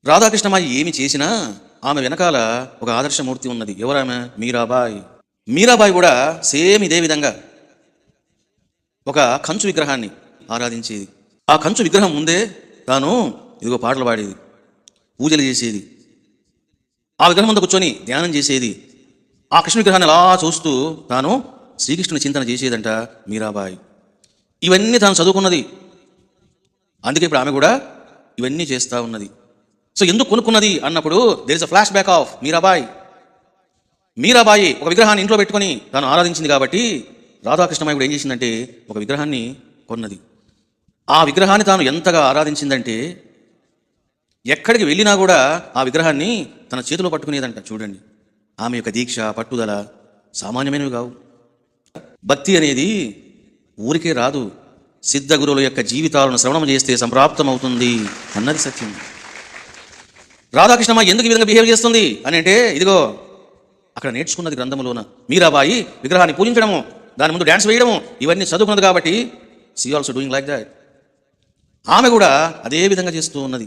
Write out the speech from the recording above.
రాధాకృష్ణమాయి ఏమి చేసినా ఆమె వెనకాల ఒక ఆదర్శమూర్తి ఉన్నది. ఎవరామె? మీరాబాయి. మీరాబాయి కూడా సేమ్ ఇదే విధంగా ఒక కంచు విగ్రహాన్ని ఆరాధించేది. ఆ కంచు విగ్రహం ముందే తాను ఇదిగో పాటలు పాడేది, పూజలు చేసేది, ఆ విగ్రహం ముందు కూర్చొని ధ్యానం చేసేది. ఆ కృష్ణ విగ్రహాన్ని అలా చూస్తూ తాను శ్రీకృష్ణుని చింతన చేసేదంట మీరాబాయి. ఇవన్నీ తాను చదువుకున్నది. అందుకే ఇప్పుడు ఆమె కూడా ఇవన్నీ చేస్తూ ఉన్నది. సో ఎందుకు కొనుక్కున్నది అన్నప్పుడు there is a flashback of Meerabai. Meerabai ఒక విగ్రహాన్ని ఇంట్లో పెట్టుకొని తాను ఆరాధించింది కాబట్టి రాధాకృష్ణమాయి కూడా ఏం చేసిందంటే ఒక విగ్రహాన్ని కొన్నది. ఆ విగ్రహాన్ని తాను ఎంతగా ఆరాధించిందంటే ఎక్కడికి వెళ్ళినా కూడా ఆ విగ్రహాన్ని తన చేతిలో పట్టుకునేదంట. చూడండి, ఆమె యొక్క దీక్ష, పట్టుదల సామాన్యమైనవి కావు. భక్తి అనేది ఊరికే రాదు, సిద్ధ గురువుల యొక్క జీవితాలను శ్రవణం చేస్తే సంప్రాప్తమవుతుంది అన్నది సత్యం. రాధాకృష్ణమాయి ఎందుకు ఈ విధంగా బిహేవ్ చేస్తుంది అని అంటే ఇదిగో అక్కడ నేర్చుకున్నది గ్రంథములోన. మీరాబాయి విగ్రహాన్ని పూజించడము, దాని ముందు డ్యాన్స్ వేయడము, ఇవన్నీ చదువుకున్నది కాబట్టి she also doing like that. ఆమె కూడా అదే విధంగా చేస్తూ ఉన్నది.